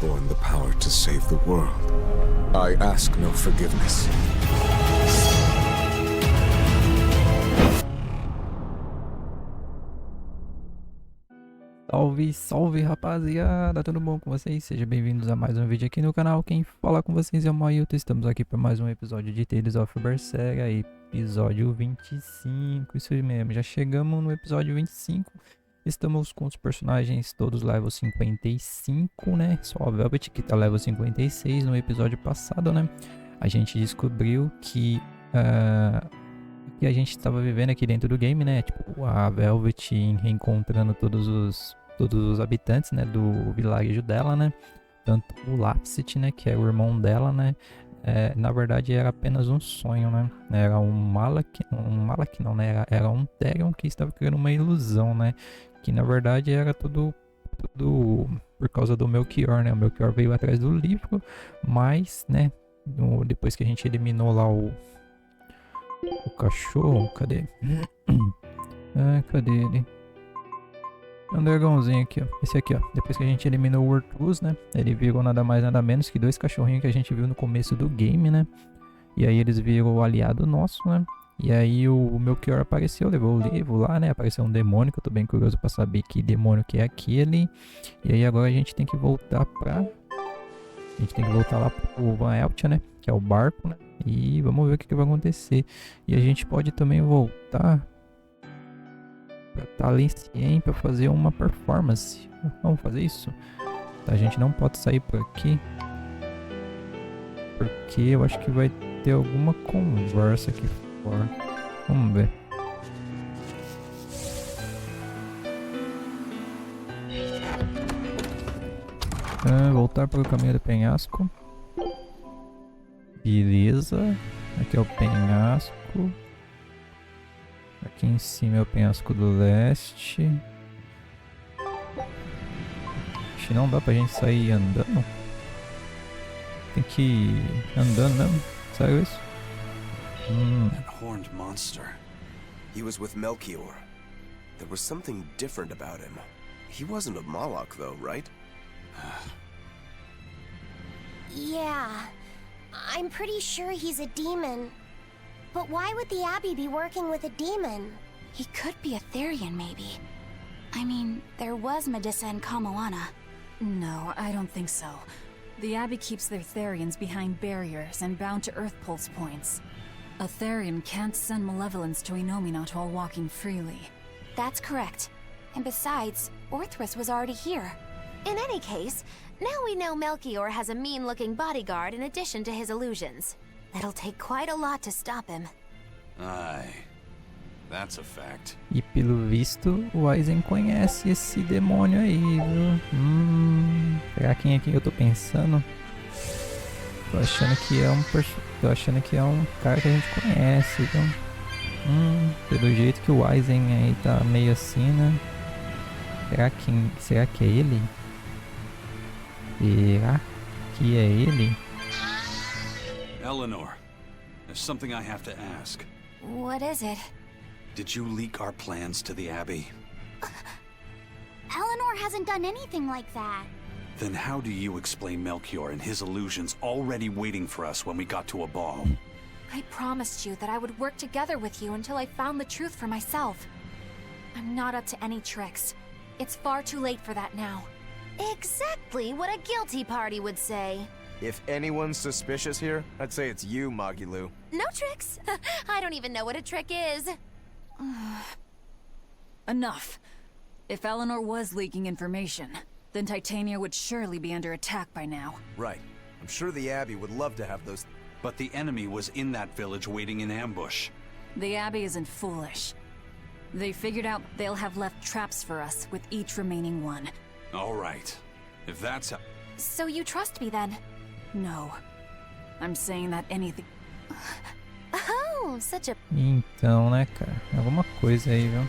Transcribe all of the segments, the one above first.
born the power to save the world. I ask no forgiveness. Salve, salve rapaziada, tudo bom com vocês? Sejam bem-vindos a mais um vídeo aqui no canal. Quem fala com vocês é o Mailton. Estamos aqui para mais um episódio de Tales of Berseria, episódio 25. Isso mesmo, já chegamos no episódio 25. Estamos com os personagens todos level 55, né? Só a Velvet que tá level 56. No episódio passado, né? A gente descobriu que a gente estava vivendo aqui dentro do game, né? Tipo, a Velvet reencontrando todos os habitantes, né? Do vilarejo dela, né? Tanto o Lapsit, né? Que é o irmão dela, né? Na verdade era apenas um sonho, né? Era um Malak não, né? Era um Therion que estava criando uma ilusão, né? Que na verdade era tudo por causa do Melchior, né? O Melchior veio atrás do livro, mas, né? Depois que a gente eliminou lá o cachorro, cadê? Cadê ele? É um dragãozinho aqui, ó. Esse aqui, ó. Depois que a gente eliminou o Orcus, né? Ele virou nada mais nada menos que dois cachorrinhos que a gente viu no começo do game, né? E aí eles viram o aliado nosso, né? E aí o Melchior apareceu, levou o livro lá, né? Apareceu um demônio, que eu tô bem curioso pra saber que demônio que é aquele. E aí agora a gente tem que voltar pra... A gente tem que voltar lá pro Van Eltia, né? Que é o barco, né? E vamos ver o que vai acontecer. E a gente pode também voltar pra Talicien pra fazer uma performance. Vamos fazer isso? Tá, a gente não pode sair por aqui, porque eu acho que vai ter alguma conversa aqui fora. Vamos ver. Voltar para o caminho do penhasco. Beleza. Aqui é o penhasco. Aqui em cima é o penhasco do leste. Acho que não dá pra gente sair andando. Tem que ir andando mesmo. Sério isso? That horned monster. He was with Melchior. There was something different about him. He wasn't a Moloch though, right? Yeah, I'm pretty sure he's a demon. But why would the Abbey be working with a demon? He could be a Therian, maybe. I mean, there was Medissa and Kamoana. No, I don't think so. The Abbey keeps their Therians behind barriers and bound to Earth Pulse points. A Therian can't send malevolence to Enominat while walking freely. That's correct. And besides, Orthrus was already here. In any case, now we know Melchior has a mean-looking bodyguard in addition to his illusions. It'll take quite a lot to stop him. Aye. That's a fact. E pelo visto, o Aizen conhece esse demônio aí, viu? Será quem é que eu tô pensando? Tô achando que é um cara que a gente conhece, viu? Pelo jeito que o Aizen aí tá meio assim, né? Será que é ele? Será que é ele? Eleanor, there's something I have to ask. What is it? Did you leak our plans to the Abbey? Eleanor hasn't done anything like that. Then how do you explain Melchior and his illusions already waiting for us when we got to a ball? I promised you that I would work together with you until I found the truth for myself. I'm not up to any tricks. It's far too late for that now. Exactly what a guilty party would say. If anyone's suspicious here, I'd say it's you, Magilu. No tricks. I don't even know what a trick is. Enough. If Eleanor was leaking information, then Titania would surely be under attack by now. Right. I'm sure the Abbey would love to have those... But the enemy was in that village waiting in ambush. The Abbey isn't foolish. They figured out they'll have left traps for us with each remaining one. All right. If that's how... So you trust me then? No. I'm saying that anything... Oh, such a... Então, né, cara? Alguma coisa aí, viu?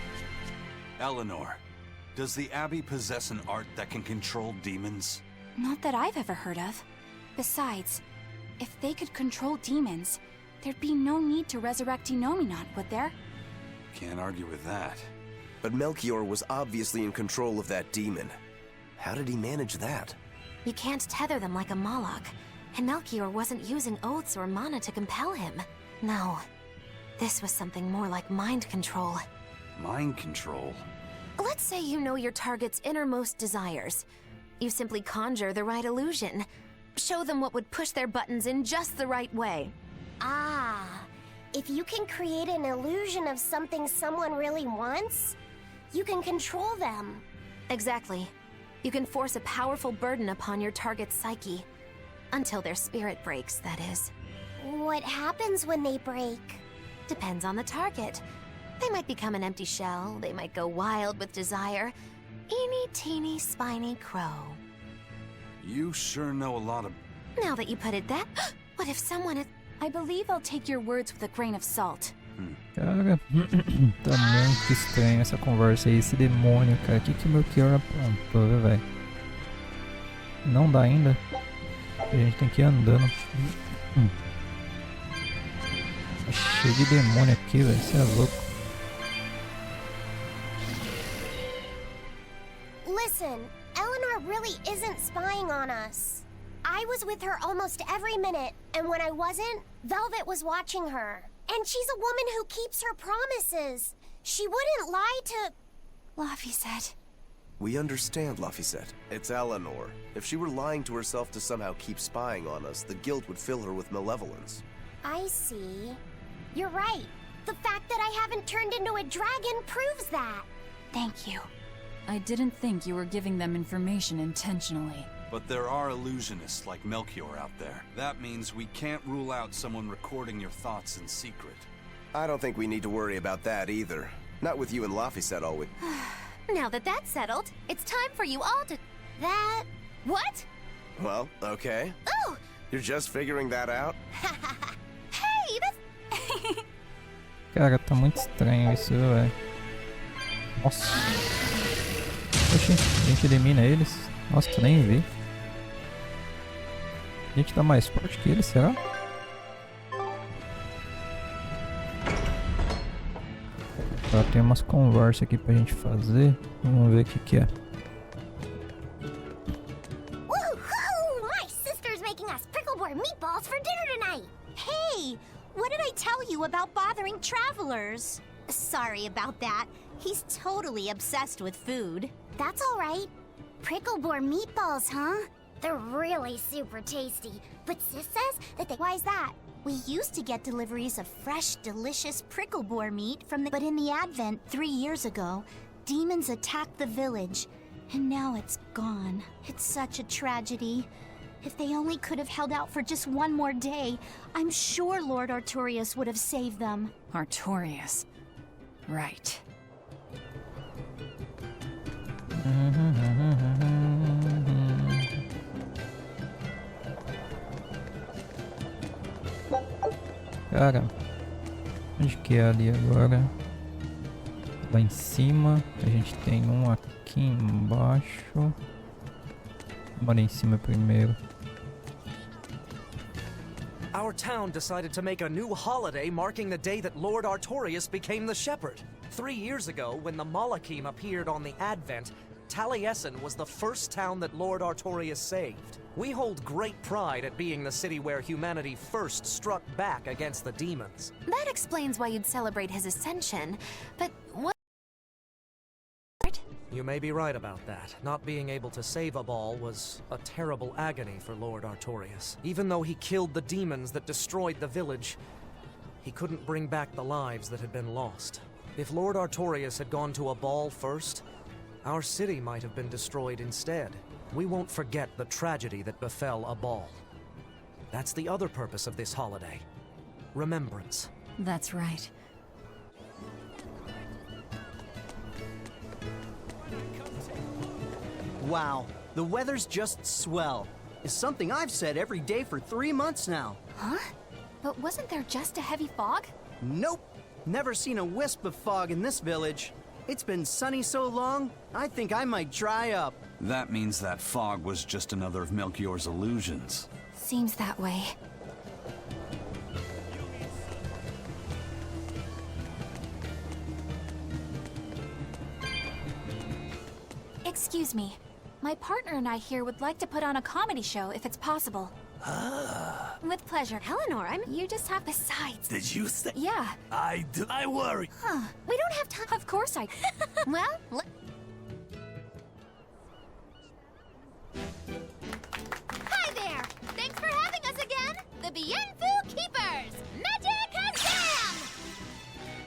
Eleanor, does the Abbey possess an art that can control demons? Not that I've ever heard of. Besides, if they could control demons, there'd be no need to resurrect Enominat, would there? Can't argue with that. But Melchior was obviously in control of that demon. How did he manage that? You can't tether them like a Moloch, and Melchior wasn't using oaths or mana to compel him. No, this was something more like mind control. Mind control? Let's say you know your target's innermost desires. You simply conjure the right illusion. Show them what would push their buttons in just the right way. Ah, if you can create an illusion of something someone really wants, you can control them. Exactly. You can force a powerful burden upon your target's psyche. Until their spirit breaks, that is. What happens when they break? Depends on the target. They might become an empty shell, they might go wild with desire. Eeny teeny spiny crow. You sure know a lot of... Now that you put it that, what if someone had... I believe I'll take your words with a grain of salt. Cara, tá muito estranho essa conversa aí, esse demônio, cara. O que o Melchior aprontou, velho? Não dá ainda. A gente tem que ir andando. Tá cheio de demônio aqui, velho. Você é louco. Listen, Eleanor really isn't spying on us. I was with her almost every minute, and when I wasn't, Velvet was watching her. And she's a woman who keeps her promises. She wouldn't lie to... Laphicet. We understand, Laphicet. It's Eleanor. If she were lying to herself to somehow keep spying on us, the guilt would fill her with malevolence. I see. You're right. The fact that I haven't turned into a dragon proves that. Thank you. I didn't think you were giving them information intentionally. But there are illusionists like Melchior out there. That means we can't rule out someone recording your thoughts in secret. I don't think we need to worry about that either. Not with you and Laphicet always. Now that that's settled, it's time for you all to... That... What? Well, okay. Ooh! You're just figuring that out? Hey, that's... Cara, tá muito estranho isso, velho. Nossa. Oxi, a gente elimina eles. Nossa, tu nem vi. A gente tá mais forte que eles, será? Tá, tem umas conversas aqui pra gente fazer. Vamos ver o que é. Woohoo! My sister's making us prickleboard meatballs for dinner tonight! Hey! What did I tell you about bothering travelers? Sorry about that. He's totally obsessed with food. That's all right. Prickleboard meatballs, huh? They're really super tasty. But Sis says that they... Why's that? We used to get deliveries of fresh, delicious prickleboar meat from the... But in the Advent 3 years ago, demons attacked the village. And now it's gone. It's such a tragedy. If they only could have held out for just one more day, I'm sure Lord Artorias would have saved them. Artorias. Right. Cara, onde que é ali agora? Lá em cima, a gente tem um aqui embaixo. Bora em cima primeiro. Our town decided to make a new holiday marking the day that Lord Artorias became the shepherd. 3 years ago, when the Malachim appeared on the Advent, Taliesin was the first town that Lord Artorias saved. We hold great pride at being the city where humanity first struck back against the demons. That explains why you'd celebrate his ascension, but what... You may be right about that. Not being able to save a ball was a terrible agony for Lord Artorias. Even though he killed the demons that destroyed the village, he couldn't bring back the lives that had been lost. If Lord Artorias had gone to a ball first, our city might have been destroyed instead. We won't forget the tragedy that befell a ball. That's the other purpose of this holiday. Remembrance. That's right. Wow, the weather's just swell. It's something I've said every day for 3 months now. Huh? But wasn't there just a heavy fog? Nope. Never seen a wisp of fog in this village. It's been sunny so long, I think I might dry up. That means that fog was just another of Melchior's illusions. Seems that way. Excuse me. My partner and I here would like to put on a comedy show if it's possible. Ah. With pleasure. Eleanor, you just have besides. Did you say? Yeah. I worry. Huh. We don't have time. Of course I... Well, hi there! Thanks for having us again! The Bem-vindo Keepers! Magic Exam!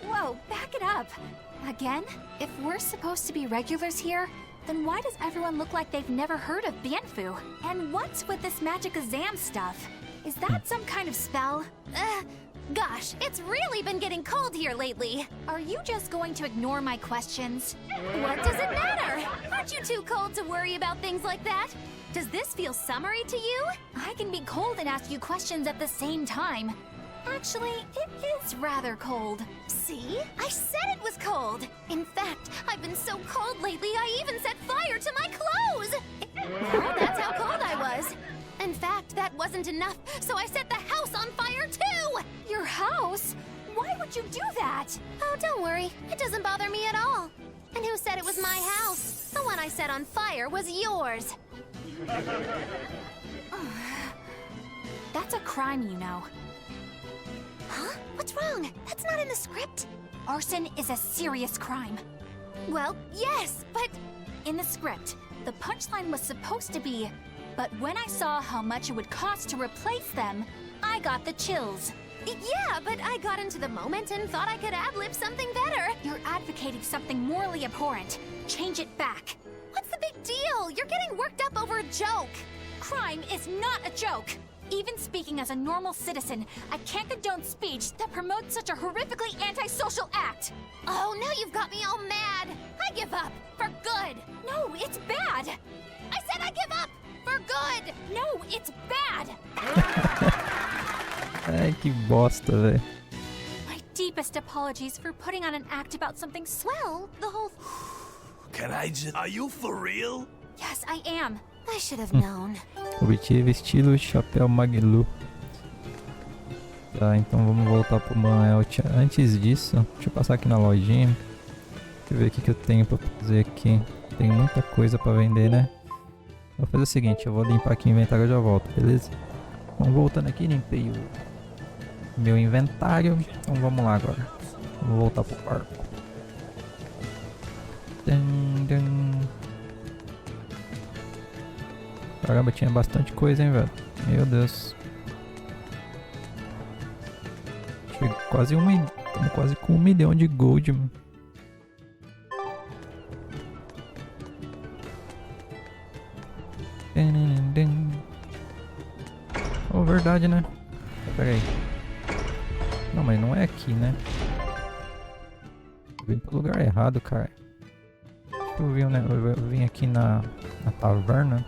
Whoa, back it up. Again? If we're supposed to be regulars here, then why does everyone look like they've never heard of Bem-vindo? And what's with this magic exam stuff? Is that some kind of spell? Gosh, it's really been getting cold here lately. Are you just going to ignore my questions? What does it matter? Aren't you too cold to worry about things like that? Does this feel summery to you? I can be cold and ask you questions at the same time. Actually, it is rather cold. See? I said it was cold. In fact, I've been so cold lately, I even set fire to my clothes. Well, that's how cold I was. In fact, that wasn't enough, so I set the house on fire too! Your house? Why would you do that? Oh, don't worry. It doesn't bother me at all. And who said it was my house? The one I set on fire was yours. That's a crime, you know. Huh? What's wrong? That's not in the script. Arson is a serious crime. Well, yes, but... In the script, the punchline was supposed to be, but when I saw how much it would cost to replace them, I got the chills. Yeah, but I got into the moment and thought I could ad-lib something better. You're advocating something morally abhorrent. Change it back. What's the big deal? You're getting worked up over a joke. Crime is not a joke. Even speaking as a normal citizen, I can't condone speech that promotes such a horrifically antisocial act. Oh, now you've got me all mad. I give up. For good. No, it's bad. I said I give up. For good. No, it's bad. Ai, que bosta, velho. My deepest apologies for putting on an act about something well, the whole... Can I just... Are you for real? Yes, I am. I should have known. Obtive estilo chapéu Maglu. Tá, então vamos voltar pro Manelt. Antes disso, deixa eu passar aqui na lojinha. Deixa eu ver o que eu tenho pra fazer aqui. Tem muita coisa pra vender, né? Vou fazer o seguinte, eu vou limpar aqui o inventário e já volto, beleza? Então voltando aqui, limpei o meu inventário. Então vamos lá agora. Vamos voltar pro barco. Caramba, tinha bastante coisa, hein, velho? Meu Deus. Chega quase estamos quase com 1 milhão de gold, mano. Oh, verdade, né? Pera aí. Não, mas não é aqui, né? Eu vim pro lugar errado, cara. Deixa eu ver, né? Eu vim aqui na taverna.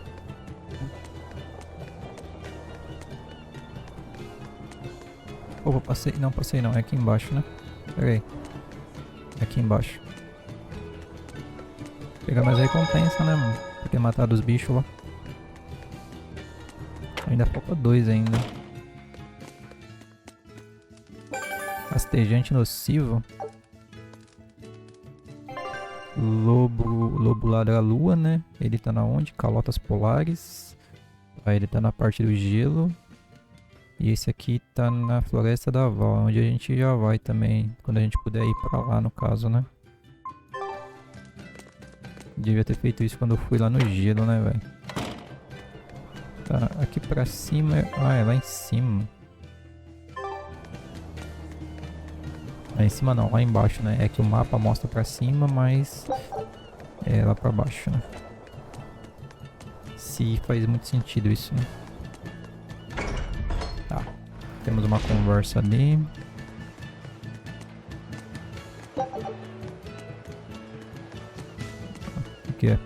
Opa, passei. Não, passei não. É aqui embaixo, né? Pera aí. É aqui embaixo. Pegar mais recompensa, né, mano? Por ter matado os bichos lá. Ainda falta 2 ainda. Rastejante nocivo. Lobo ladra lua, né? Ele tá na onde? Calotas polares. Aí ele tá na parte do gelo. E esse aqui tá na floresta da Val, onde a gente já vai também, quando a gente puder ir pra lá, no caso, né? Devia ter feito isso quando eu fui lá no gelo, né, velho? Tá, aqui pra cima... Ah, é lá em cima. Lá em cima não, lá embaixo, né? É que o mapa mostra pra cima, mas... É lá pra baixo, né? Se faz muito sentido isso, né? Tá. Temos uma conversa ali. O que é?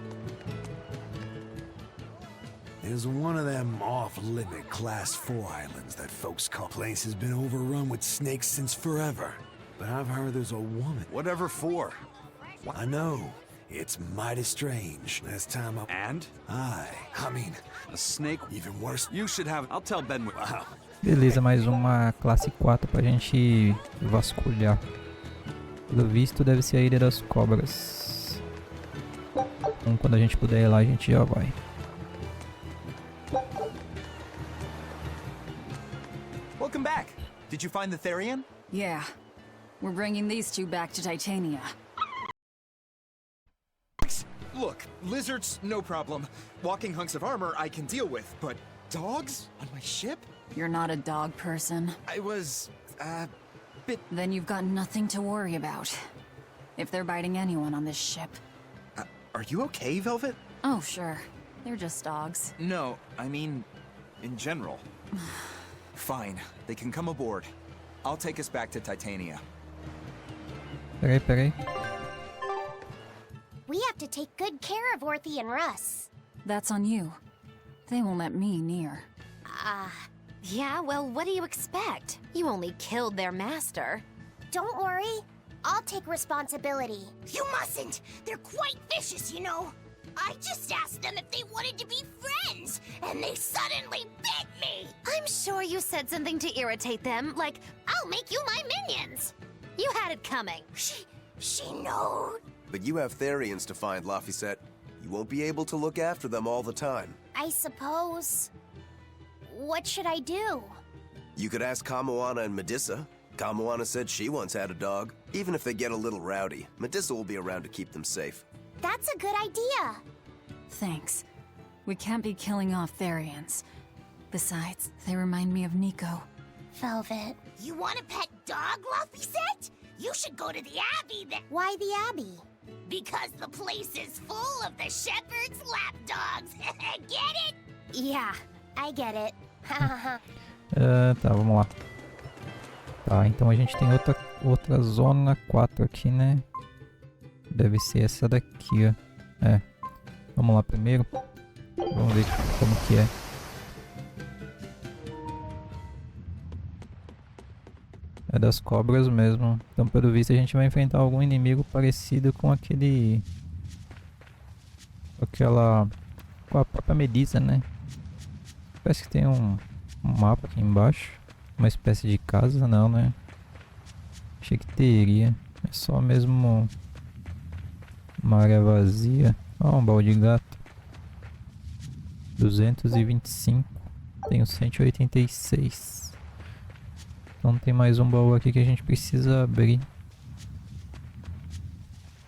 There's one of them off-limit Class 4 islands that folks call. Place has been overrun with snakes since forever. But I've heard there's a woman. Whatever for. I know. It's mighty strange. Last time I... And? I mean... A snake? Even worse. You should have... I'll tell Ben... Wow. Beleza, mais uma classe 4 pra gente vasculhar. Pelo visto deve ser a Ilha das Cobras. Então quando a gente puder ir lá, a gente já vai. Welcome back. Did you find the Therian? Yeah. We're bringing these two back to Titania. Look, lizards, no problem. Walking hunks of armor I can deal with, but dogs on my ship? You're not a dog person. I was, bit... Then you've got nothing to worry about. If they're biting anyone on this ship. Are you okay, Velvet? Oh, sure. They're just dogs. No, I mean, in general. Fine, they can come aboard. I'll take us back to Titania. Peraí. We have to take good care of Orthy and Russ. That's on you. They won't let me near. Yeah, well, what do you expect? You only killed their master. Don't worry. I'll take responsibility. You mustn't! They're quite vicious, you know. I just asked them if they wanted to be friends, and they suddenly bit me! I'm sure you said something to irritate them, like, I'll make you my minions. You had it coming. She knows. But you have Therians to find, Laphicet. You won't be able to look after them all the time. I suppose. What should I do? You could ask Kamoana and Medissa. Kamoana said she once had a dog. Even if they get a little rowdy, Medissa will be around to keep them safe. That's a good idea. Thanks. We can't be killing off Therians. Besides, they remind me of Nico. Velvet. You want a pet dog, Laphicet? You should go to the Abbey then. Why the Abbey? Because the place is full of the shepherd's lapdogs. Get it? Yeah, I get it. Tá, vamos lá. Tá, então a gente tem outra zona 4 aqui, né? Deve ser essa daqui, ó. É. Vamos lá primeiro. Vamos ver como que é. É das cobras mesmo. Então, pelo visto, a gente vai enfrentar algum inimigo parecido com aquele... com a própria Medissa, né? Parece que tem um mapa aqui embaixo. Uma espécie de casa, não, né? Achei que teria. É só mesmo... uma área vazia. Ó, um balde de gato. 225. Tenho 186. Então tem mais um baú aqui que a gente precisa abrir.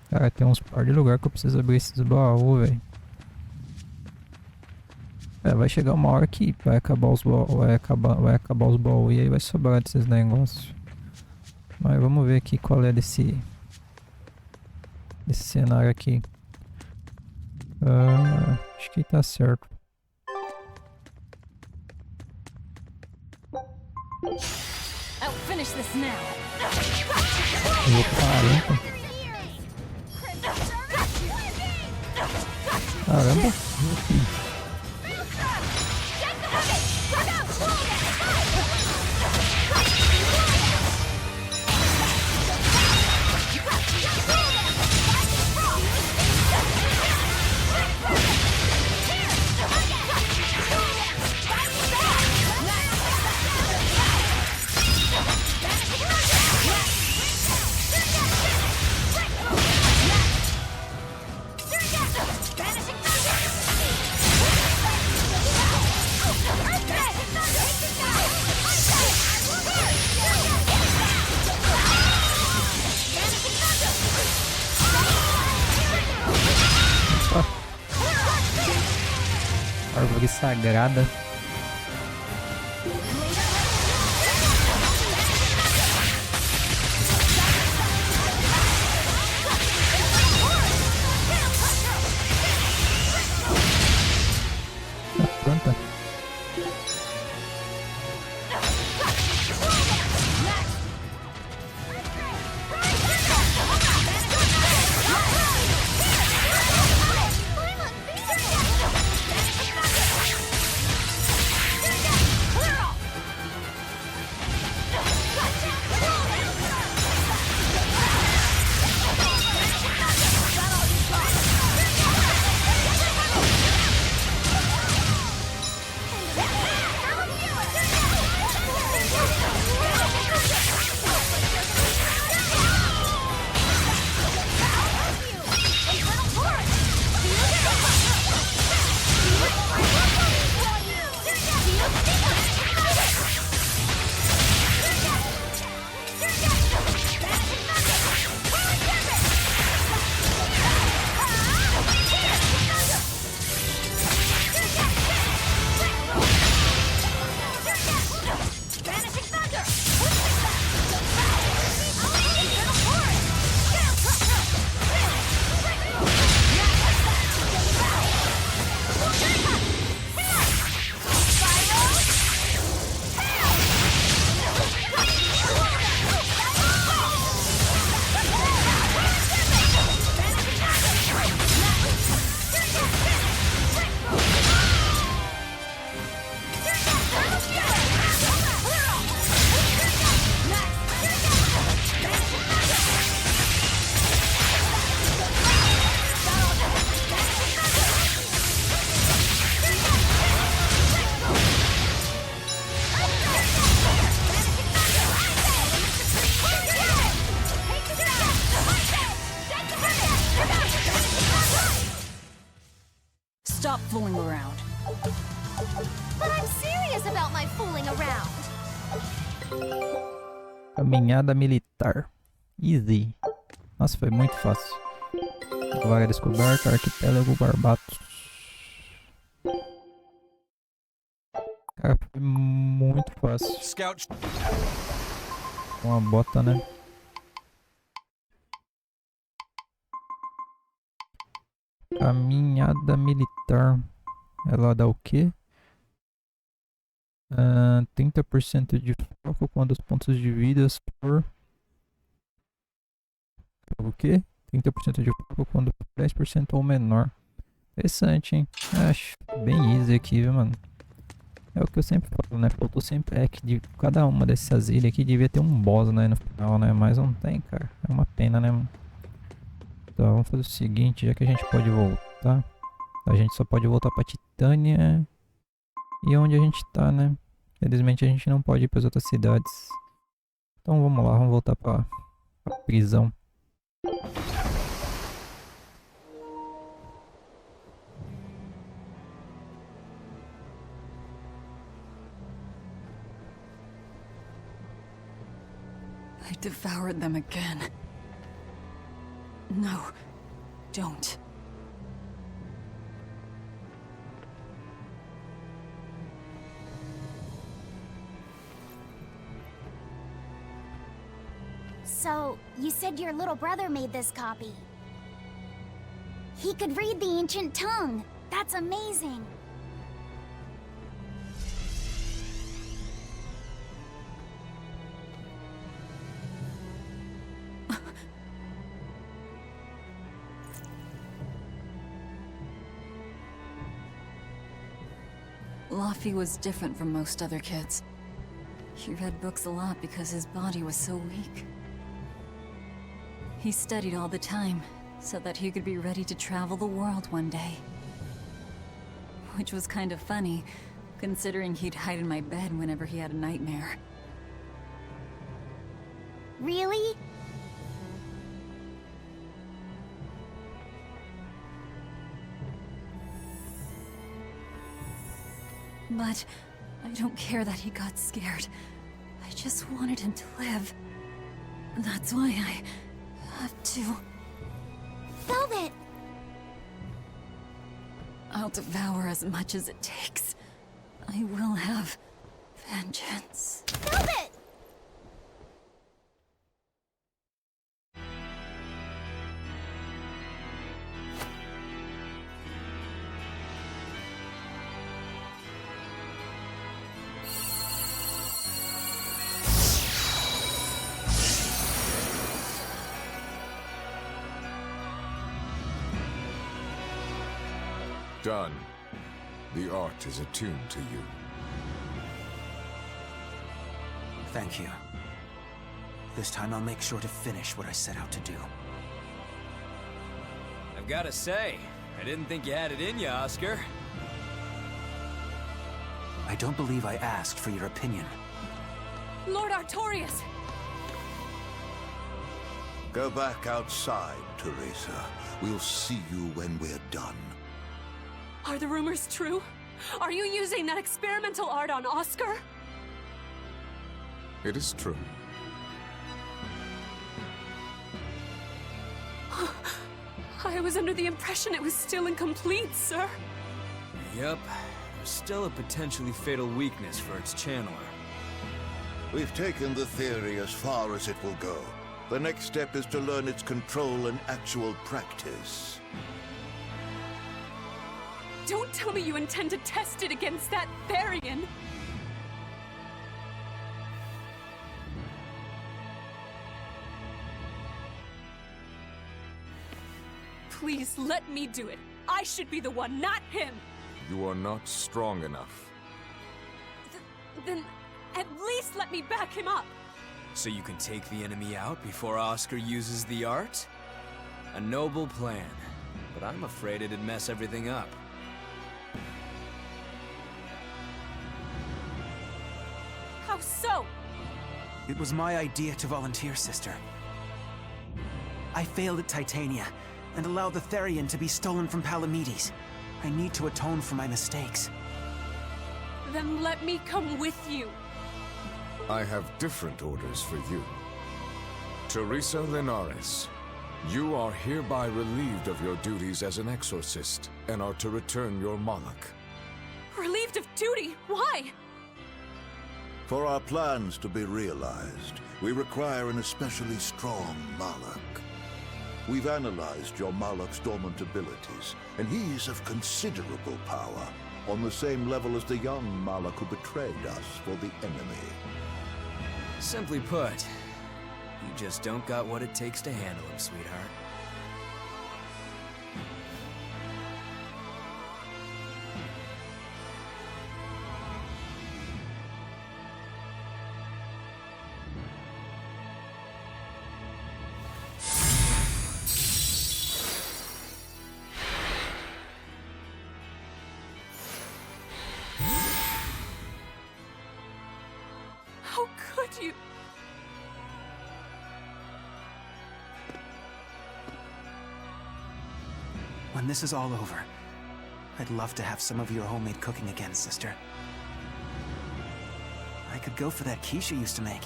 Cara, tem uns par de lugar que eu preciso abrir esses baús, velho. É, vai chegar uma hora que vai acabar os baús, vai acabar os baús e aí vai sobrar desses negócios. Mas vamos ver aqui qual é desse cenário aqui. Acho que tá certo. I'll finish this now. Caramba. Árvore sagrada. Pronta. serious about my fooling around. Caminhada militar. Easy. Nossa, foi muito fácil. Vaga descoberta, arquipélago Barbatos. Cara, foi muito fácil. Scout. Uma bota, né? Caminhada militar. Ela dá o quê? 30% de foco quando os pontos de vida for... O quê? 30% de foco quando 10% ou menor. Interessante, hein? Acho bem easy aqui, viu, mano? É o que eu sempre falo, né? Faltou sempre é que de cada uma dessas ilhas aqui devia ter um boss, né? No final, né? Mas não tem, cara. É uma pena, né, mano? Então vamos fazer o seguinte, já que a gente pode voltar. A gente só pode voltar pra Titânia. E onde a gente tá, né? Felizmente a gente não pode ir para as outras cidades. Então vamos lá, vamos voltar pra prisão. I devoured them again. No, don't. So, you said your little brother made this copy. He could read the ancient tongue. That's amazing. Luffy was different from most other kids. He read books a lot because his body was so weak. He studied all the time, so that he could be ready to travel the world one day. Which was kind of funny, considering he'd hide in my bed whenever he had a nightmare. Really? But I don't care that he got scared. I just wanted him to live. That's why I have to... Velvet! I'll devour as much as it takes. I will have vengeance. Velvet! Done. The art is attuned to you. Thank you. This time I'll make sure to finish what I set out to do. I've gotta say, I didn't think you had it in you, Oscar. I don't believe I asked for your opinion. Lord Artorias! Go back outside, Teresa. We'll see you when we're done. Are the rumors true? Are you using that experimental art on Oscar? It is true. I was under the impression it was still incomplete, sir. Yep. There's still a potentially fatal weakness for its channeler. We've taken the theory as far as it will go. The next step is to learn its control and actual practice. Don't tell me you intend to test it against that Therian! Please, let me do it. I should be the one, not him! You are not strong enough. Then, at least let me back him up! So you can take the enemy out before Oscar uses the art? A noble plan, but I'm afraid it'd mess everything up. How so? It was my idea to volunteer, sister. I failed at Titania, and allowed the Therian to be stolen from Palamedes. I need to atone for my mistakes. Then let me come with you. I have different orders for you. Teresa Linares, you are hereby relieved of your duties as an exorcist and are to return your Moloch. Relieved of duty? Why? For our plans to be realized, we require an especially strong Moloch. We've analyzed your Moloch's dormant abilities, and he's of considerable power, on the same level as the young Moloch who betrayed us for the enemy. Simply put, you just don't got what it takes to handle him, sweetheart. How could you? When this is all over, I'd love to have some of your homemade cooking again, sister. I could go for that quiche you used to make.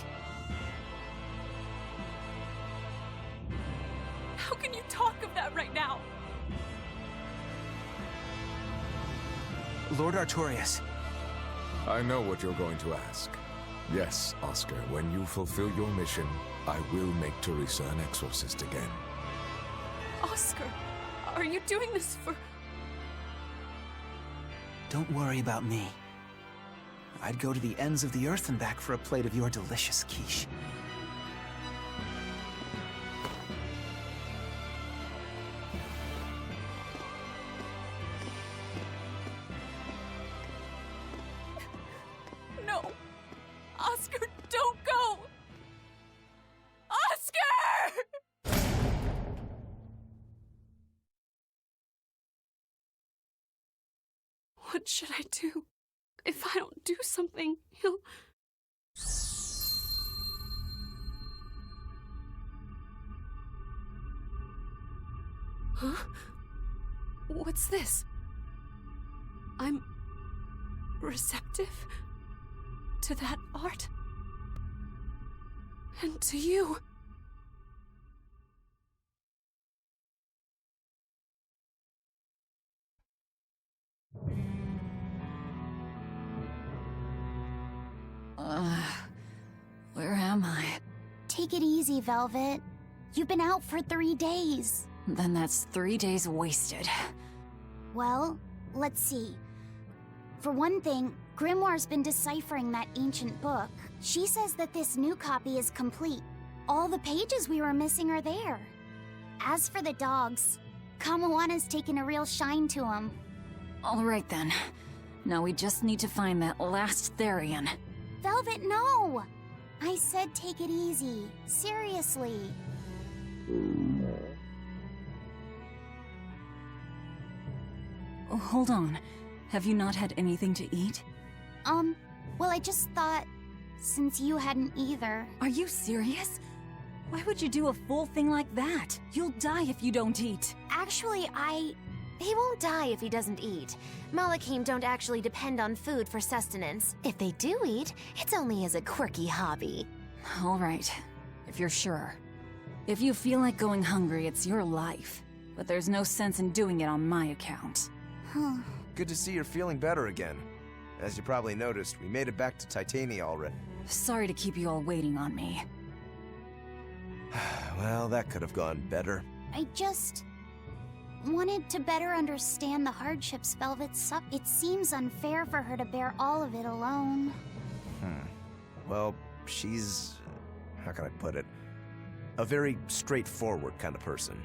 How can you talk of that right now? Lord Artorias. I know what you're going to ask. Yes, Oscar, when you fulfill your mission, I will make Teresa an exorcist again. Oscar, are you doing this for... Don't worry about me. I'd go to the ends of the earth and back for a plate of your delicious quiche. No! Oscar, don't go! Oscar! What should I do? If I don't do something, he'll... Huh? What's this? I'm... receptive to that art. And to you. Where am I? Take it easy, Velvet. You've been out for 3 days. Then that's 3 days wasted. Well, let's see. For one thing, Grimoire's been deciphering that ancient book. She says that this new copy is complete. All the pages we were missing are there. As for the dogs, Kamawana's taken a real shine to them. All right then. Now we just need to find that last Therian. Velvet, no! I said take it easy. Seriously. Oh, hold on. Have you not had anything to eat? Well, I just thought, since you hadn't either. Are you serious? Why would you do a full thing like that? You'll die if you don't eat. Actually, He won't die if he doesn't eat. Malachim don't actually depend on food for sustenance. If they do eat, it's only as a quirky hobby. All right, if you're sure. If you feel like going hungry, it's your life. But there's no sense in doing it on my account. Good to see you're feeling better again. As you probably noticed, we made it back to Titania already. Sorry to keep you all waiting on me. Well, that could have gone better. I just wanted to better understand the hardships Velvet suffered. It seems unfair for her to bear all of it alone. Well, she's... how can I put it? A very straightforward kind of person.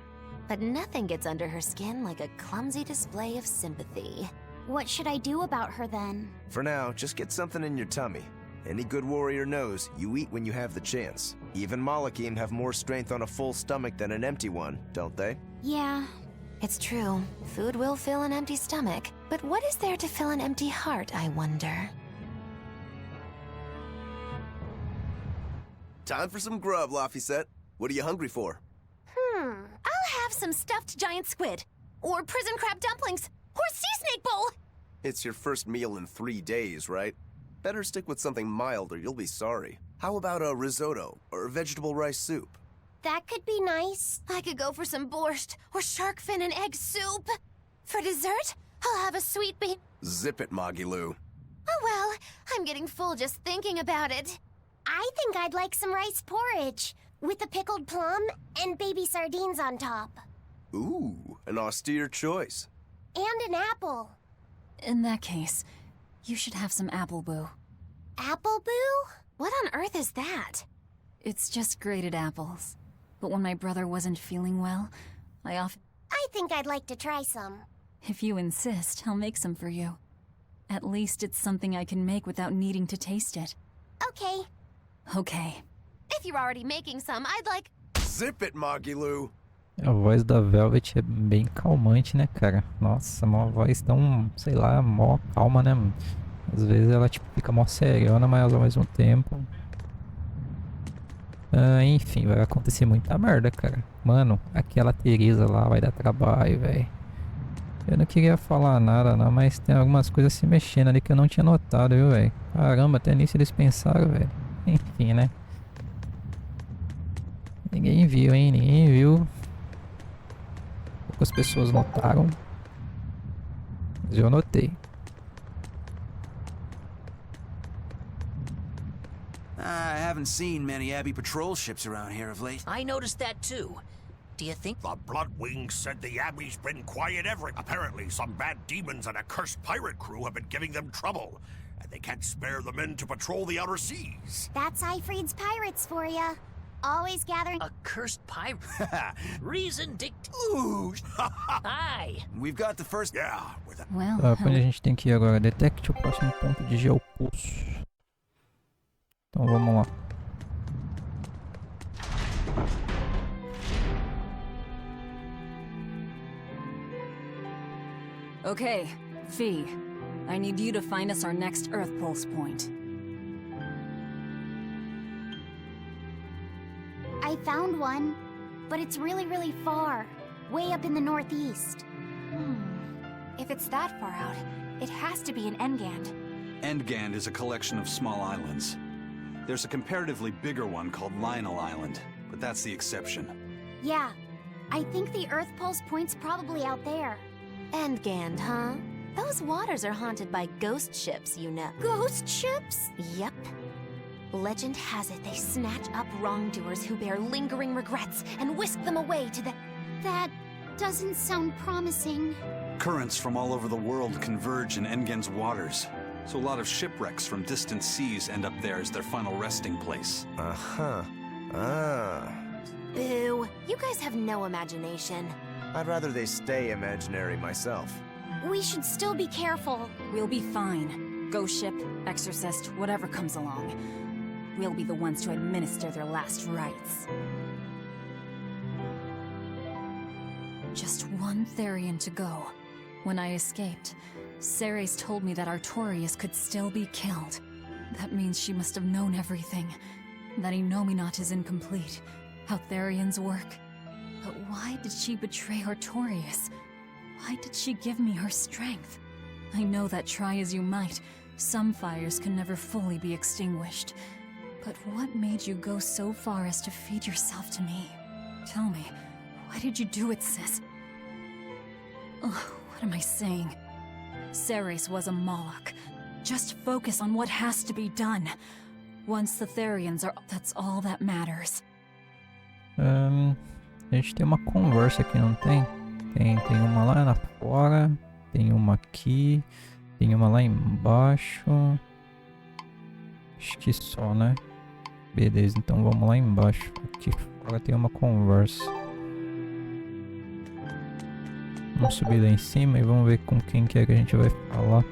But nothing gets under her skin like a clumsy display of sympathy. What should I do about her then? For now, just get something in your tummy. Any good warrior knows you eat when you have the chance. Even Malachim have more strength on a full stomach than an empty one, don't they? Yeah. It's true. Food will fill an empty stomach. But what is there to fill an empty heart, I wonder? Time for some grub, Laphicet. What are you hungry for? I'll have some stuffed giant squid. Or prison crab dumplings. Or sea snake bowl. It's your first meal in 3 days, right? Better stick with something mild or you'll be sorry. How about a risotto or vegetable rice soup? That could be nice. I could go for some borscht or shark fin and egg soup. For dessert, I'll have a sweet bean. Zip it, Magilu. Oh well, I'm getting full just thinking about it. I think I'd like some rice porridge with a pickled plum and baby sardines on top. Ooh, an austere choice. And an apple. In that case, you should have some apple boo. Apple boo? What on earth is that? It's just grated apples. But when my brother wasn't feeling well, I think I'd like to try some. If you insist, I'll make some for you. At least it's something I can make without needing to taste it. Okay. Okay. If you're already making some, I'd like... Zip it, Magilu. A voz da Velvet é bem calmante, né, cara? Nossa, uma voz tão, sei lá, mó calma, né? Às vezes ela, tipo, fica mó seriona, mas ao mesmo tempo... enfim, vai acontecer muita merda, cara. Mano, aquela Teresa lá vai dar trabalho, velho. Eu não queria falar nada, não, mas tem algumas coisas se mexendo ali que eu não tinha notado, viu, velho? Caramba, até nisso eles pensaram, velho. Enfim, né? Ninguém viu, hein? Ninguém viu. Poucas pessoas notaram. Mas eu notei. I haven't seen many Abbey patrol ships around here of late. I noticed that too. Do you think... The Bloodwings said the Abbey's been quiet Apparently, some bad demons and a cursed pirate crew have been giving them trouble. And they can't spare the men to patrol the outer seas. That's Eifried's pirates for ya. Always gathering... A cursed pirate? Reason Ooh! Hi! We've got the first... Yeah, well, Tá, pra onde a gente tem que ir agora? Detecte o próximo ponto de geopulso. Então vamos lá. Okay, Fee. I need you to find us our next Earth Pulse point. I found one, but it's really, really far. Way up in the northeast. If it's that far out, it has to be an Engand. Endgand is a collection of small islands. There's a comparatively bigger one called Lionel Island, but that's the exception. Yeah, I think the Earth Pulse point's probably out there. Endgand, huh? Those waters are haunted by ghost ships, you know. Ghost ships? Yep. Legend has it they snatch up wrongdoers who bear lingering regrets and whisk them away to the... That doesn't sound promising. Currents from all over the world converge in Endgand's waters, so a lot of shipwrecks from distant seas end up there as their final resting place. Uh-huh. Boo. You guys have no imagination. I'd rather they stay imaginary myself. We should still be careful. We'll be fine. Ghost ship, exorcist, whatever comes along. We'll be the ones to administer their last rites. Just one Therian to go. When I escaped, Ceres told me that Artorias could still be killed. That means she must have known everything. That Enominat is incomplete. How Therians work. But why did she betray Artorias? Why did she give me her strength? I know that try as you might, some fires can never fully be extinguished. But what made you go so far as to feed yourself to me? Tell me, why did you do it, sis? Ugh, what am I saying? Ceres was a Moloch. Just focus on what has to be done. Once the Therians are... that's all that matters. A gente tem uma conversa aqui, não tem? Tem uma lá na fora, tem uma aqui, tem uma lá embaixo. Acho que só, né? Beleza, então vamos lá embaixo. Aqui fora tem uma conversa. Vamos subir lá em cima e vamos ver com quem que é que a gente vai falar.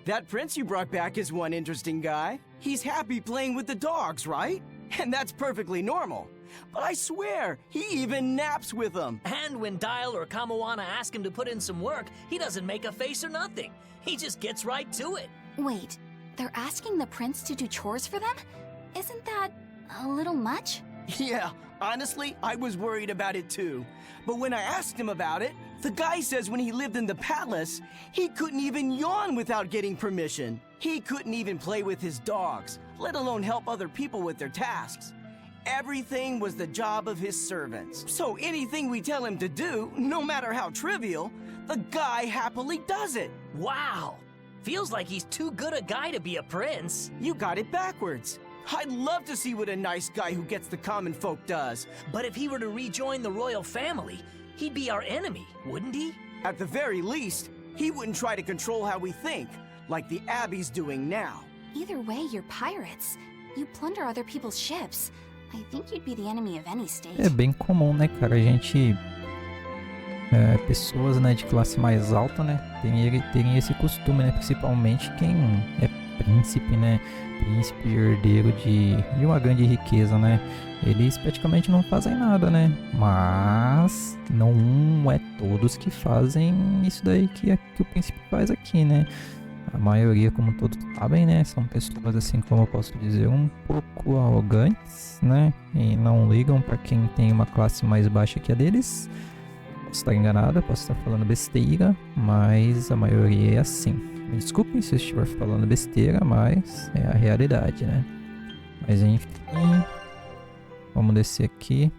That prince you brought back is one interesting guy. He's happy playing with the dogs, right? And that's perfectly normal. But I swear, he even naps with them. And when Dial or Kamawana ask him to put in some work, he doesn't make a face or nothing. He just gets right to it. Wait, they're asking the prince to do chores for them? Isn't that a little much? Yeah, honestly, I was worried about it too. But when I asked him about it, the guy says when he lived in the palace, he couldn't even yawn without getting permission. He couldn't even play with his dogs, let alone help other people with their tasks. Everything was the job of his servants. So anything we tell him to do, no matter how trivial, the guy happily does it. Wow! Feels like he's too good a guy to be a prince. You got it backwards. I'd love to see what a nice guy who gets the common folk does. But if he were to rejoin the royal family, he'd be our enemy, wouldn't he? At the very least, he wouldn't try to control how we think, like the Abbey's doing now. Either way, you're pirates. You plunder other people's ships. I think you'd be the enemy of any state. É bem comum, né, cara? A gente... pessoas, né, de classe mais alta, né, terem esse costume, né, principalmente quem é príncipe, né, príncipe herdeiro de uma grande riqueza, né, eles praticamente não fazem nada, né, mas não é todos que fazem isso daí que o príncipe faz aqui, né. A maioria, como todos sabem, né, são pessoas, assim como eu posso dizer, um pouco arrogantes, né, e não ligam para quem tem uma classe mais baixa que a deles. Posso estar enganado, posso estar falando besteira, mas a maioria é assim. Me desculpem se eu estiver falando besteira, mas é a realidade, né? Mas enfim, vamos descer aqui.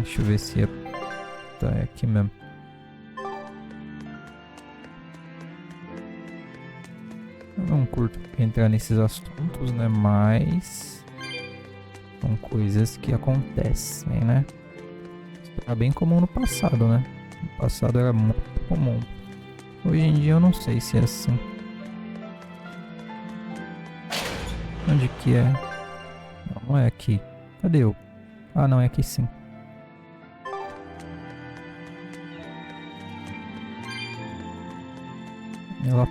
Deixa eu ver se tá aqui mesmo. Eu não curto entrar nesses assuntos, né? Mas são coisas que acontecem, né? Isso era bem comum no passado, né? No passado era muito comum. Hoje em dia eu não sei se é assim. Onde que é? Não é aqui. Cadê eu? Ah, não, é aqui sim. Ela...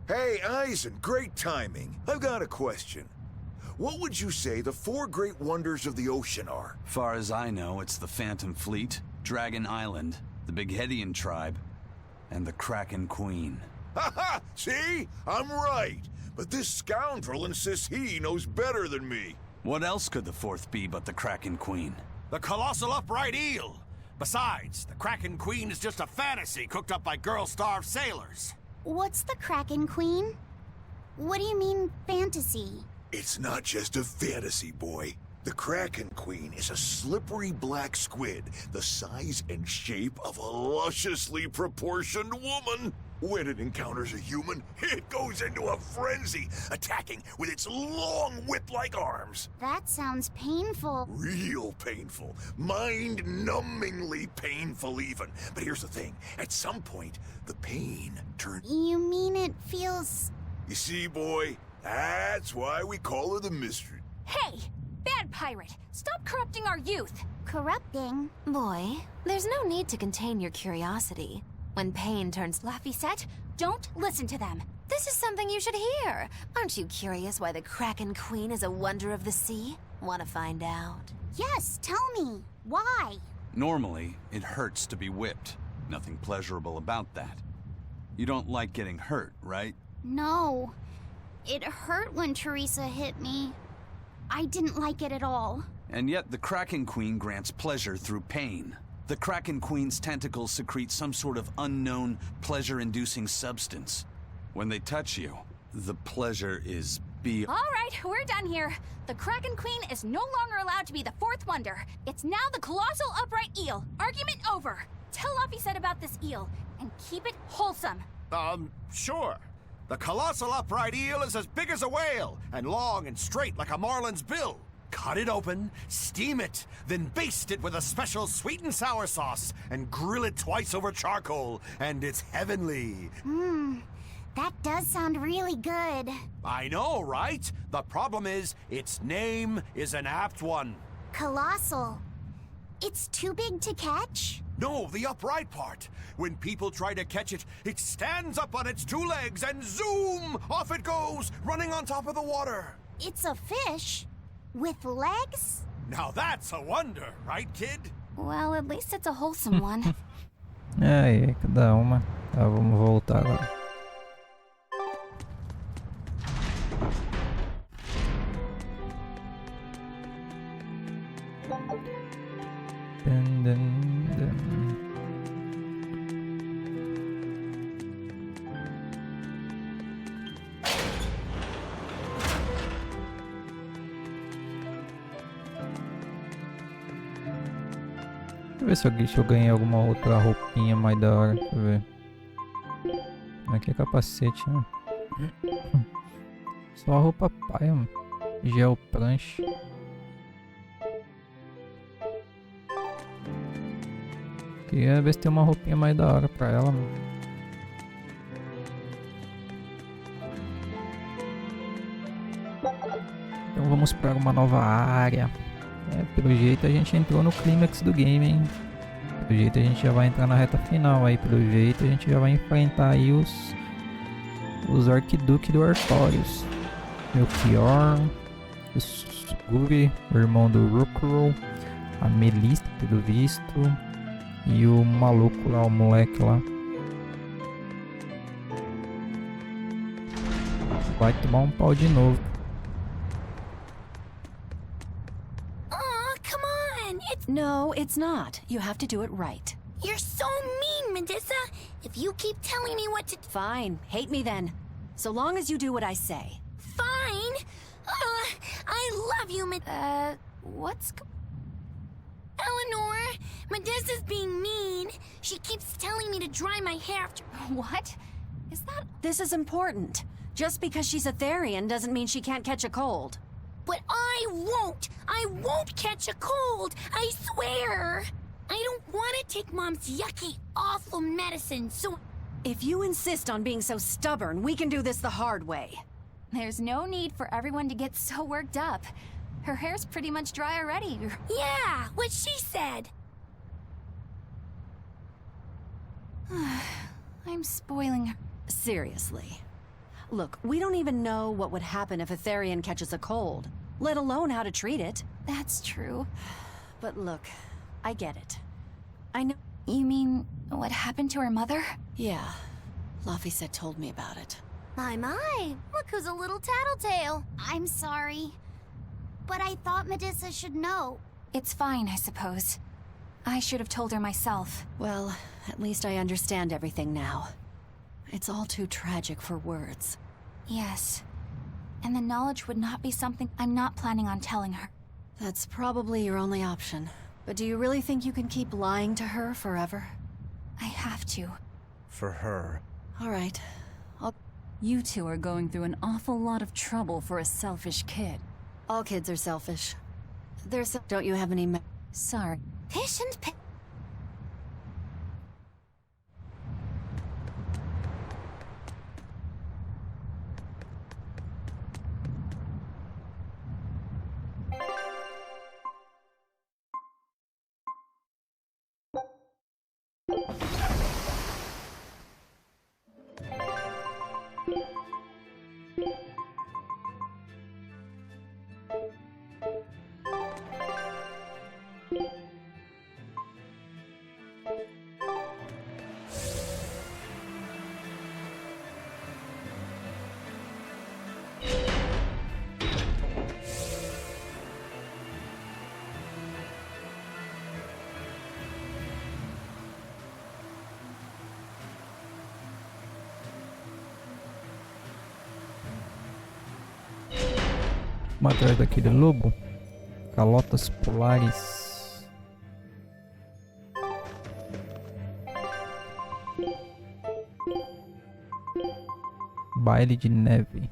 Hey, Eisen, great timing. I've got a question. What would you say the 4 great wonders of the ocean are? Far as I know, it's the Phantom Fleet, Dragon Island, the Bighedian tribe, and the Kraken Queen. Haha! See? I'm right. But this scoundrel insists he knows better than me. What else could the 4th be but the Kraken Queen? The colossal upright eel. Besides, the Kraken Queen is just a fantasy cooked up by girl-starved sailors. What's the Kraken Queen? What do you mean, fantasy? It's not just a fantasy, boy. The Kraken Queen is a slippery black squid, the size and shape of a lusciously proportioned woman. When it encounters a human, it goes into a frenzy, attacking with its long whip-like arms. That sounds painful. Real painful. Mind-numbingly painful even. But here's the thing. At some point, the pain turns... You mean it feels... You see, boy? That's why we call her the Mystery. Hey! Bad pirate! Stop corrupting our youth! Corrupting? Boy, there's no need to contain your curiosity. When pain turns... Laphicet, don't listen to them. This is something you should hear. Aren't you curious why the Kraken Queen is a wonder of the sea? Want to find out? Yes, tell me. Why? Normally, it hurts to be whipped. Nothing pleasurable about that. You don't like getting hurt, right? No. It hurt when Teresa hit me. I didn't like it at all. And yet the Kraken Queen grants pleasure through pain. The Kraken Queen's tentacles secrete some sort of unknown, pleasure-inducing substance. When they touch you, the pleasure is Alright, we're done here. The Kraken Queen is no longer allowed to be the 4th wonder. It's now the colossal upright eel. Argument over. Tell Laphicet about this eel, and keep it wholesome. Sure. The colossal upright eel is as big as a whale, and long and straight like a marlin's bill. Cut it open, steam it, then baste it with a special sweet and sour sauce, and grill it twice over charcoal, and it's heavenly. That does sound really good. I know, right? The problem is, its name is an apt one. Colossal. It's too big to catch? No, the upright part. When people try to catch it, it stands up on its 2 legs and zoom! Off it goes, running on top of the water. It's a fish with legs? Now that's a wonder, right, kid? Well, at least it's a wholesome one. Aí, cada uma. Tá, vamos voltar agora. Dun, dun, dun. Deixa eu ver se eu ganhei alguma outra roupinha mais da hora. Deixa eu ver. Aqui é capacete, né? Só a roupa paia, mano. Gel prancha. Queria ver se tem uma roupinha mais da hora pra ela, mano. Então vamos para uma nova área. Pelo jeito a gente entrou no clímax do game, hein? Pelo jeito a gente já vai entrar na reta final aí. Pelo jeito a gente já vai enfrentar aí os Arquiduque do Artorius. Melchior, o Suguri, o irmão do Rookrow, a Melissa, pelo visto, e o maluco lá, o moleque lá. Vai tomar um pau de novo. No, it's not. You have to do it right. You're so mean, Medissa. If you keep telling me what to... Fine. Hate me then. So long as you do what I say. Fine. I love you, What's... Eleanor, Medissa's being mean. She keeps telling me to dry my hair after... What? Is that... This is important. Just because she's a Therian doesn't mean she can't catch a cold. But I won't! I won't catch a cold! I swear! I don't want to take Mom's yucky, awful medicine, so... If you insist on being so stubborn, we can do this the hard way. There's no need for everyone to get so worked up. Her hair's pretty much dry already. Yeah, what she said! I'm spoiling her. Seriously. Look, we don't even know what would happen if a Therian catches a cold, let alone how to treat it. That's true. But look, I get it. I know... You mean, what happened to her mother? Yeah. Laphicet told me about it. My, look who's a little tattletale. I'm sorry, but I thought Medissa should know. It's fine, I suppose. I should have told her myself. Well, at least I understand everything now. It's all too tragic for words. Yes. And the knowledge would not be something I'm not planning on telling her. That's probably your only option. But do you really think you can keep lying to her forever? I have to. For her. All right. You two are going through an awful lot of trouble for a selfish kid. All kids are selfish. Don't you have any Sorry. Pish and pish. Atrás daquele lobo. Calotas polares. Baile de neve.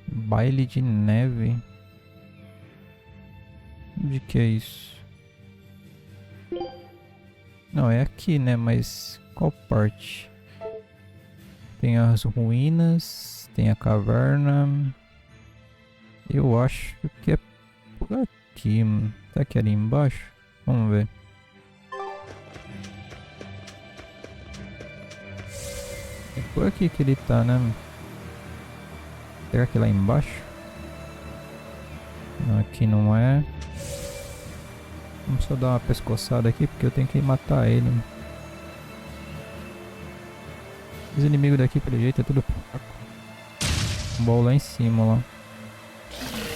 Baile de neve. De que é isso? Não, é aqui, né? Mas qual parte? Tem as ruínas, tem a caverna. Eu acho que é por aqui, mano. Será que é ali embaixo? Vamos ver. É por aqui que ele tá, né? Será que é lá embaixo? Não, aqui não é. Vamos só dar uma pescoçada aqui, porque eu tenho que matar ele, mano. Os inimigos daqui, pelo jeito, é tudo fraco. Um baú lá em cima, lá.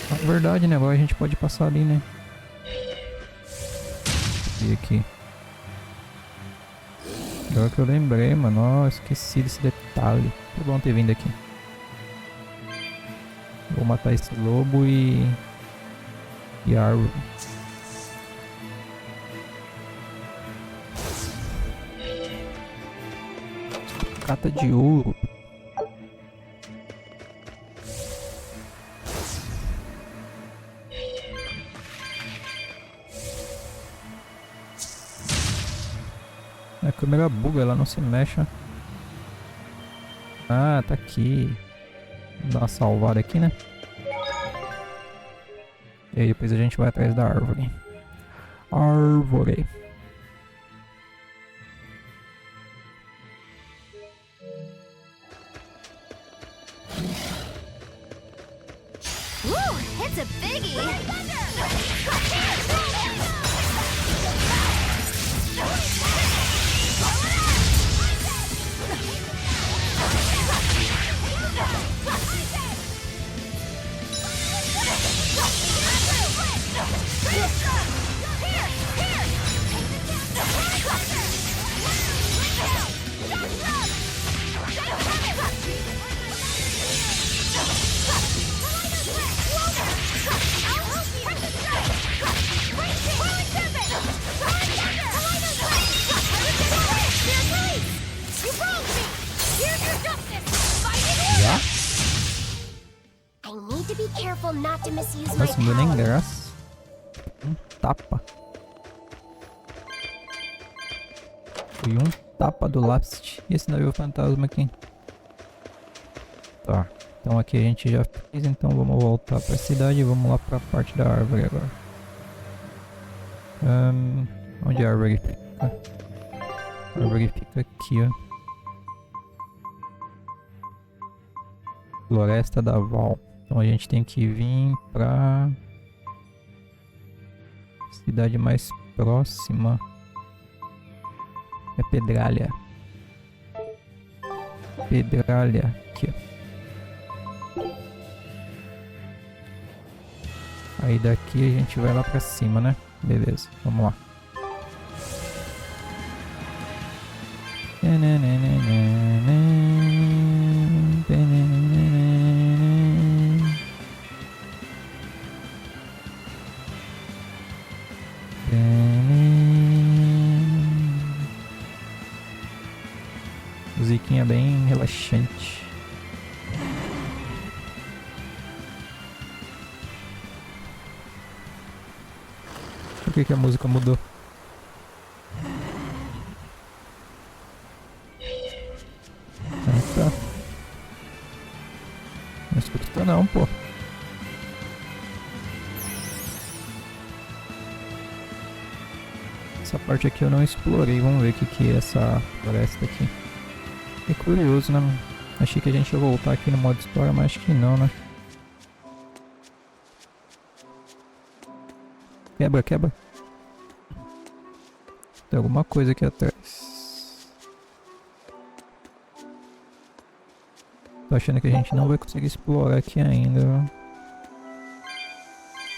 Na verdade, né? Agora a gente pode passar ali, né? E aqui. Agora que eu lembrei, mano. Ó, esqueci desse detalhe. Foi bom ter vindo aqui. Vou matar esse lobo e a árvore. Cata de ouro. A câmera buga, ela não se mexe. Ah, tá aqui. Vou dar uma salvada aqui, né? E aí depois a gente vai atrás da árvore. Árvore. It's a biggie! Nossa, não deu nem graça. Um tapa. Foi um tapa do lápis. E esse navio fantasma aqui? Tá. Então aqui a gente já fez. Então vamos voltar pra cidade e vamos lá pra parte da árvore agora. Onde a árvore fica? A árvore fica aqui, ó. Floresta da Val. Então a gente tem que vir pra cidade mais próxima. É Pedralha. Pedralha. Aqui, ó. Aí daqui a gente vai lá pra cima, né? Beleza, vamos lá. Musiquinha bem relaxante. Por que a música mudou? Ah, tá. Não escuta não, pô. Essa parte aqui eu não explorei. Vamos ver o que é essa floresta aqui. É curioso, né? Achei que a gente ia voltar aqui no modo história, mas acho que não, né? Quebra, quebra. Tem alguma coisa aqui atrás. Tô achando que a gente não vai conseguir explorar aqui ainda.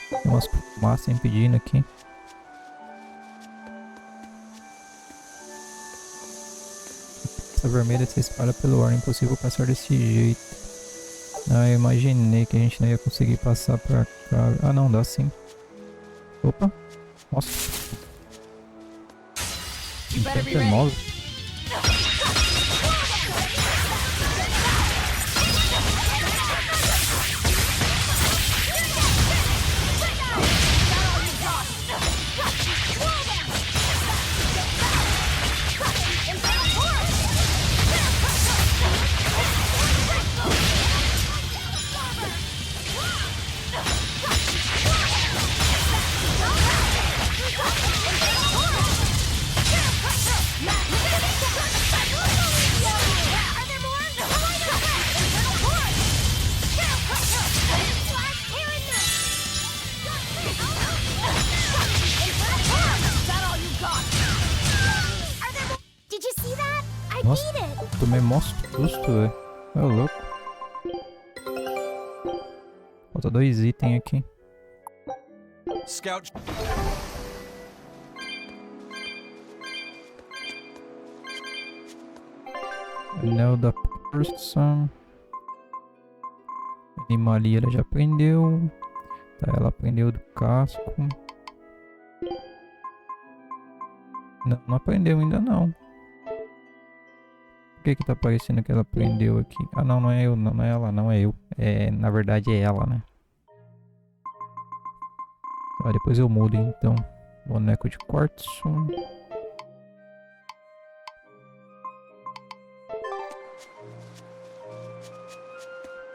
Tem umas fumaças impedindo aqui. Essa vermelha se espalha pelo ar. Impossível passar desse jeito. Ah, eu imaginei que a gente não ia conseguir passar pra cá. Ah, não, dá sim. Opa. Nossa. 59. Nossa, tomei mó susto, velho. É louco. Falta 2 itens aqui. Scout. Anel da força. Animalia ela já aprendeu. Tá, ela aprendeu do casco. Não, não aprendeu ainda não. Por que que tá aparecendo que ela aprendeu aqui? Ah não, não é eu, não é ela, não é eu. É, na verdade é ela, né? Tá, depois eu mudo então. Boneco de quartzo.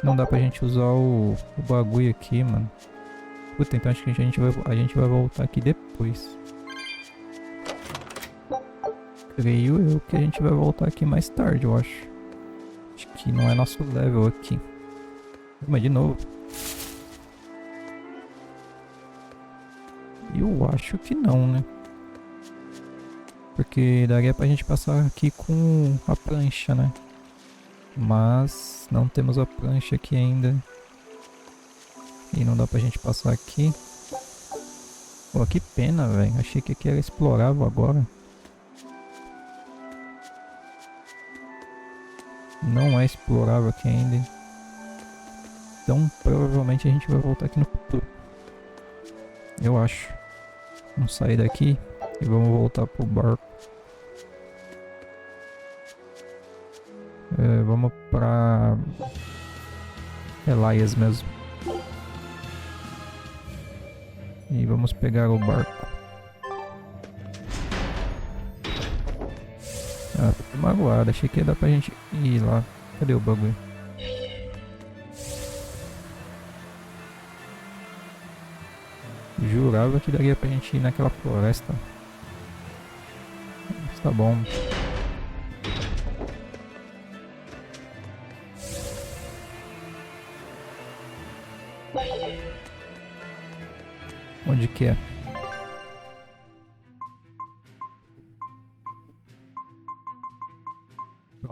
Não dá pra gente usar o bagulho aqui, mano. Puta, então acho que a gente vai voltar aqui depois. Creio eu que a gente vai voltar aqui mais tarde, eu acho. Acho que não é nosso level aqui. Mas de novo. Eu acho que não, né? Porque daria pra gente passar aqui com a prancha, né? Mas não temos a prancha aqui ainda. E não dá pra gente passar aqui. Pô, que pena, velho. Achei que aqui era explorável agora. Não é explorável aqui ainda. Então provavelmente a gente vai voltar aqui no futuro. Eu acho. Vamos sair daqui e vamos voltar pro barco. Vamos pra Elias mesmo. E vamos pegar o barco. Ah, fiquei magoado. Achei que ia dar pra gente ir lá. Cadê o bagulho? Jurava que daria pra gente ir naquela floresta. Mas tá bom. Onde que é?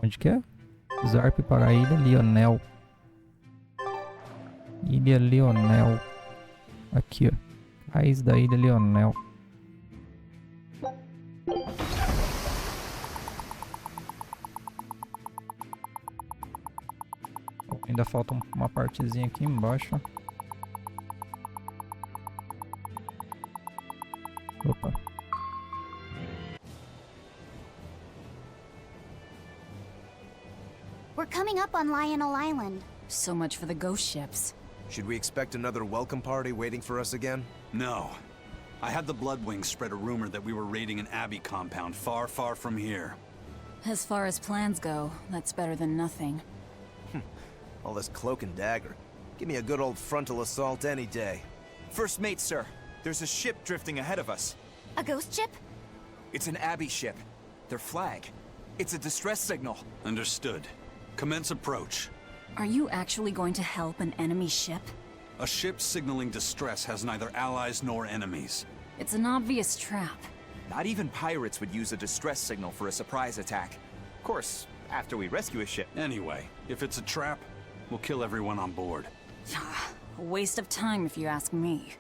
Onde que é? Zarp para a Ilha Lionel. Ilha Lionel. Aqui, ó. Raiz da Ilha Lionel. Ainda falta uma partezinha aqui embaixo. Opa. We're coming up on Lionel Island. So much for the ghost ships. Should we expect another welcome party waiting for us again? No. I had the Bloodwings spread a rumor that we were raiding an Abbey compound far, far from here. As far as plans go, that's better than nothing. All this cloak and dagger. Give me a good old frontal assault any day. First mate, sir. There's a ship drifting ahead of us. A ghost ship? It's an Abbey ship. Their flag. It's a distress signal. Understood. Commence approach. Are you actually going to help an enemy ship? A ship signaling distress has neither allies nor enemies. It's an obvious trap. Not even pirates would use a distress signal for a surprise attack. Of course, after we rescue a ship. Anyway, if it's a trap, we'll kill everyone on board. A waste of time if you ask me.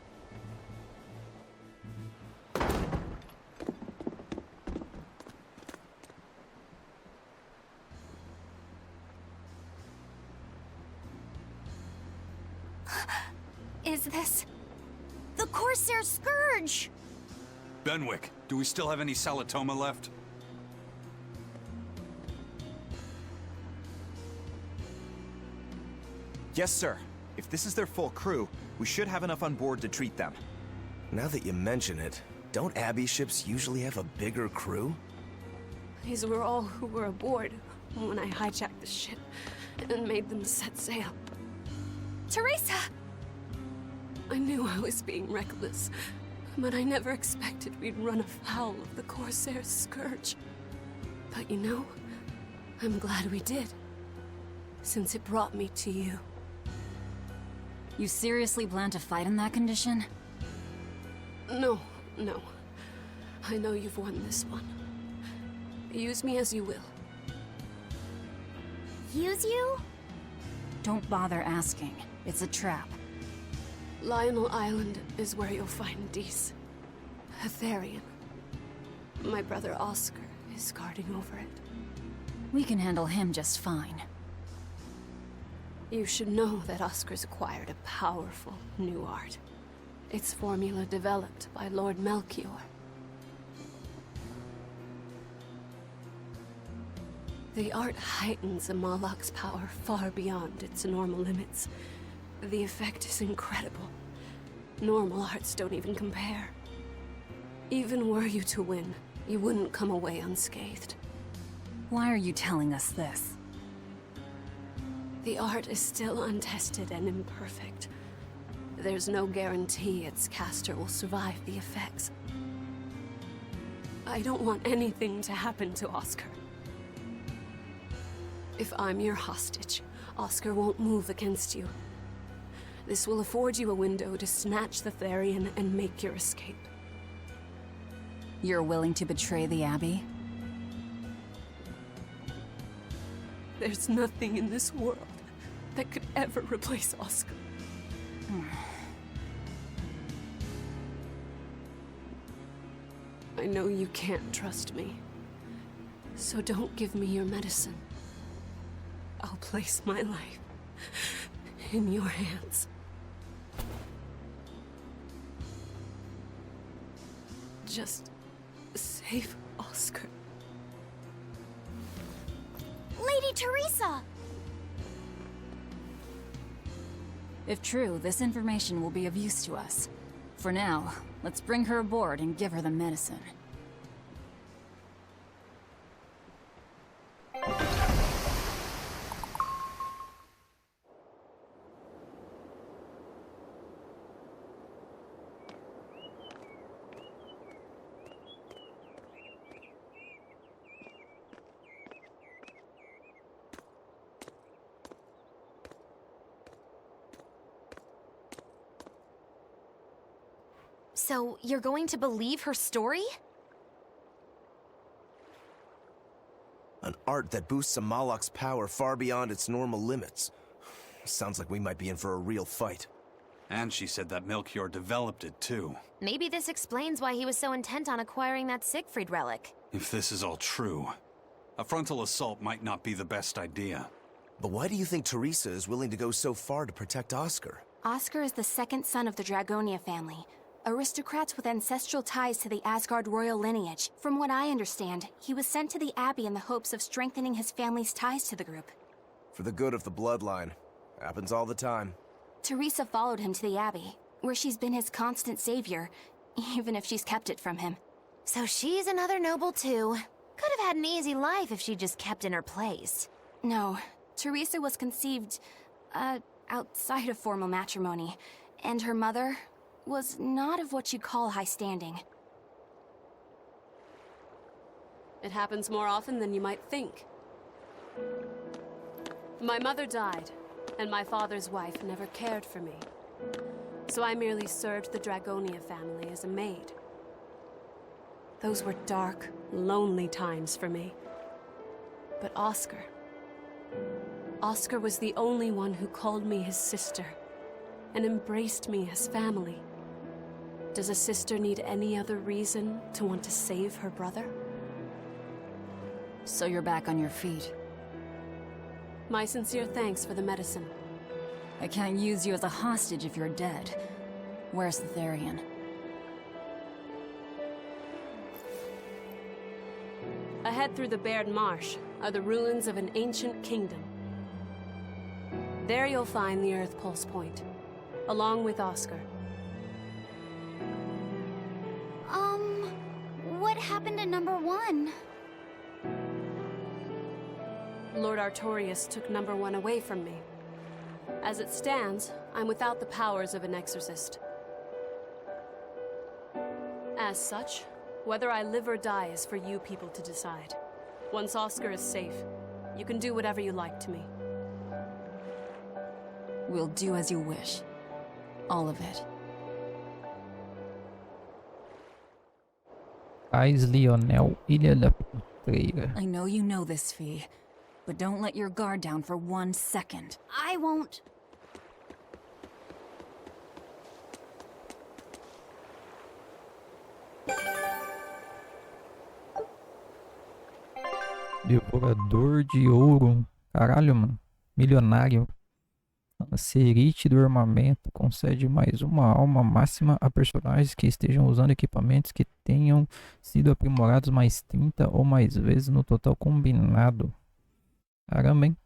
Is this the Corsair Scourge? Benwick, do we still have any Salatoma left? Yes, sir. If this is their full crew, we should have enough on board to treat them. Now that you mention it, don't Abbey ships usually have a bigger crew? These were all who were aboard when I hijacked the ship and made them set sail. Teresa! I knew I was being reckless, but I never expected we'd run afoul of the Corsair Scourge. But you know, I'm glad we did, since it brought me to you. You seriously plan to fight in that condition? No, no. I know you've won this one. Use me as you will. Use you? Don't bother asking. It's a trap. Lionel Island is where you'll find Dees. Aetherian. My brother Oscar is guarding over it. We can handle him just fine. You should know that Oscar's acquired a powerful new art. Its formula developed by Lord Melchior. The art heightens a Malak's power far beyond its normal limits. The effect is incredible. Normal arts don't even compare. Even were you to win, you wouldn't come away unscathed. Why are you telling us this? The art is still untested and imperfect. There's no guarantee its caster will survive the effects. I don't want anything to happen to Oscar. If I'm your hostage, Oscar won't move against you. This will afford you a window to snatch the Therian and make your escape. You're willing to betray the Abbey? There's nothing in this world that could ever replace Oscar. I know you can't trust me, so don't give me your medicine. I'll place my life in your hands. Just save Oscar. Lady Teresa! If true, this information will be of use to us. For now, let's bring her aboard and give her the medicine. So, you're going to believe her story? An art that boosts a Malak's power far beyond its normal limits. Sounds like we might be in for a real fight. And she said that Melchior developed it, too. Maybe this explains why he was so intent on acquiring that Siegfried relic. If this is all true, a frontal assault might not be the best idea. But why do you think Teresa is willing to go so far to protect Oscar? Oscar is the second son of the Dragonia family. Aristocrats with ancestral ties to the Asgard royal lineage. From what I understand, he was sent to the Abbey in the hopes of strengthening his family's ties to the group. For the good of the bloodline. Happens all the time. Teresa followed him to the Abbey, where she's been his constant savior, even if she's kept it from him. So she's another noble too. Could have had an easy life if she just kept in her place. No, Teresa was conceived, outside of formal matrimony, and her mother was not of what you'd call high standing. It happens more often than you might think. My mother died, and my father's wife never cared for me. So I merely served the Dragonia family as a maid. Those were dark, lonely times for me. But Oscar was the only one who called me his sister and embraced me as family. Does a sister need any other reason to want to save her brother? So you're back on your feet. My sincere thanks for the medicine. I can't use you as a hostage if you're dead. Where's the Therian? Ahead through the Baird Marsh are the ruins of an ancient kingdom. There you'll find the Earth Pulse Point, along with Oscar. What happened to number 1? Lord Artorius took number 1 away from me. As it stands, I'm without the powers of an exorcist. As such, whether I live or die is for you people to decide. Once Oscar is safe, you can do whatever you like to me. We'll do as you wish. All of it. Paz Lionel, Ilha da Pedreira. I know you know this, Fee, but don't let your guard down for 1 second. I won't. Devorador de ouro. Caralho, mano. Milionário. Serite do armamento. Concede mais uma alma máxima a personagens que estejam usando equipamentos que tenham sido aprimorados mais 30 ou mais vezes no total combinado. Caramba, hein?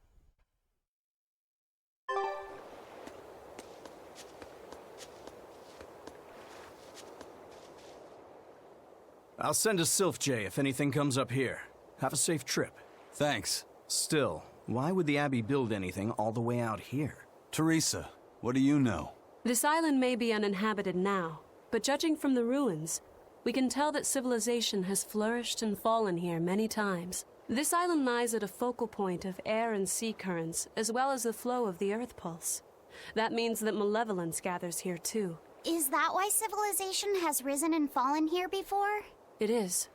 I'll send a Sylph J if anything comes up here. Have a safe trip. Thanks. Still, why would the Abbey build anything all the way out here? Teresa, what do you know? This island may be uninhabited now, but judging from the ruins, we can tell that civilization has flourished and fallen here many times. This island lies at a focal point of air and sea currents, as well as the flow of the Earth pulse. That means that malevolence gathers here too. Is that why civilization has risen and fallen here before? It is.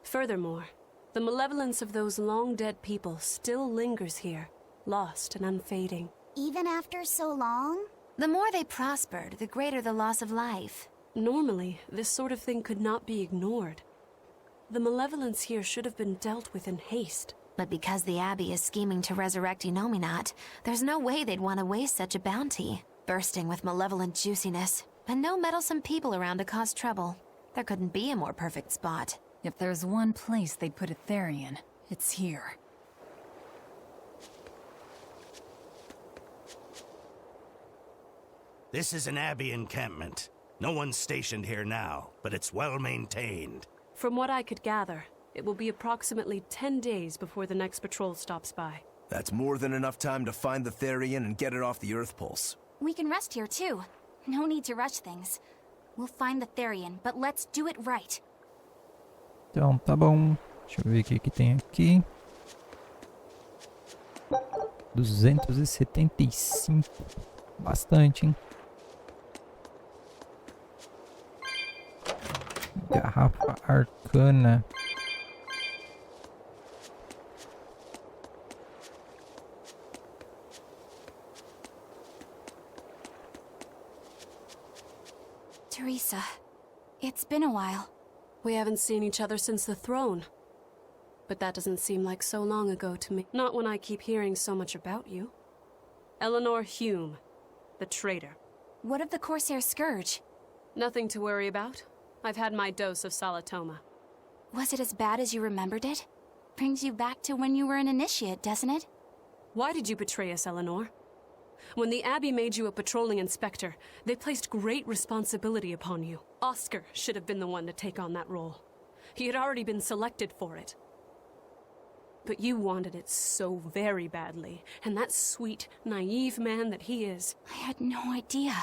Furthermore, the malevolence of those long-dead people still lingers here, lost and unfading. Even after so long? The more they prospered, the greater the loss of life. Normally, this sort of thing could not be ignored. The malevolence here should have been dealt with in haste. But because the Abbey is scheming to resurrect Enominat, there's no way they'd want to waste such a bounty. Bursting with malevolent juiciness, and no meddlesome people around to cause trouble. There couldn't be a more perfect spot. If there's one place they'd put a Therian, it's here. This is an Abbey encampment. No one's stationed here now, but it's well maintained. From what I could gather, it will be approximately 10 days before the next patrol stops by. That's more than enough time to find the Therian and get it off the Earth Pulse. We can rest here too. No need to rush things. We'll find the Therian, but let's do it right. Então, tá bom. Deixa eu ver o que tem aqui. 275. Bastante, hein? Garrafa arcana. Teresa, it's been a while. We haven't seen each other since the throne. But that doesn't seem like so long ago to me. Not when I keep hearing so much about you. Eleanor Hume, the traitor. What of the Corsair Scourge? Nothing to worry about. I've had my dose of Salatoma. Was it as bad as you remembered it? Brings you back to when you were an initiate, doesn't it? Why did you betray us, Eleanor? When the Abbey made you a patrolling inspector, they placed great responsibility upon you. Oscar should have been the one to take on that role. He had already been selected for it. But you wanted it so very badly, and that sweet, naive man that he is. I had no idea.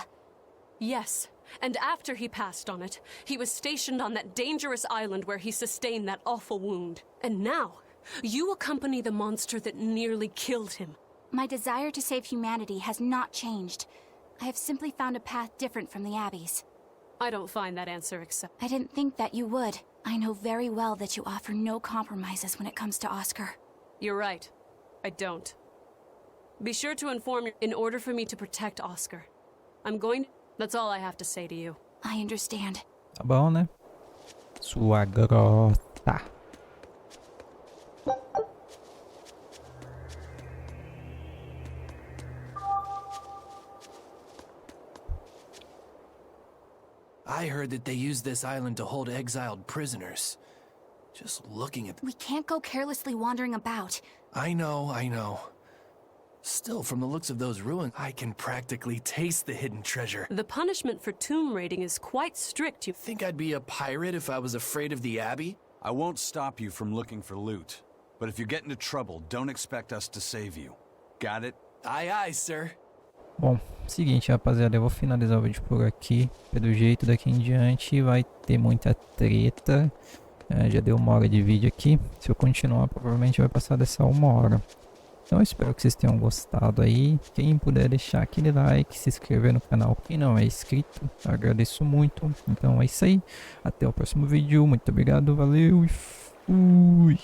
Yes, and after he passed on it, he was stationed on that dangerous island where he sustained that awful wound. And now, you accompany the monster that nearly killed him. My desire to save humanity has not changed. I have simply found a path different from the Abbey's. I don't find that answer acceptable. I didn't think that you would. I know very well that you offer no compromises when it comes to Oscar. You're right. I don't. Be sure to inform me in order for me to protect Oscar. I'm going... That's all I have to say to you. I understand. Tá bom, né? Sua grota. I heard that they use this island to hold exiled prisoners. Just looking at... We can't go carelessly wandering about. I know. Still, from the looks of those ruins, I can practically taste the hidden treasure. The punishment for tomb raiding is quite strict. You think I'd be a pirate if I was afraid of the Abbey? I won't stop you from looking for loot. But if you get into trouble, don't expect us to save you. Got it? Aye, aye, sir. Bom, seguinte, rapaziada, eu vou finalizar o vídeo por aqui. Pelo jeito, daqui em diante vai ter muita treta. Já deu 1 hora de vídeo aqui. Se eu continuar, provavelmente vai passar dessa 1 hora. Então eu espero que vocês tenham gostado aí. Quem puder deixar aquele like, se inscrever no canal, quem não é inscrito, eu agradeço muito. Então é isso aí. Até o próximo vídeo. Muito obrigado, valeu e fui!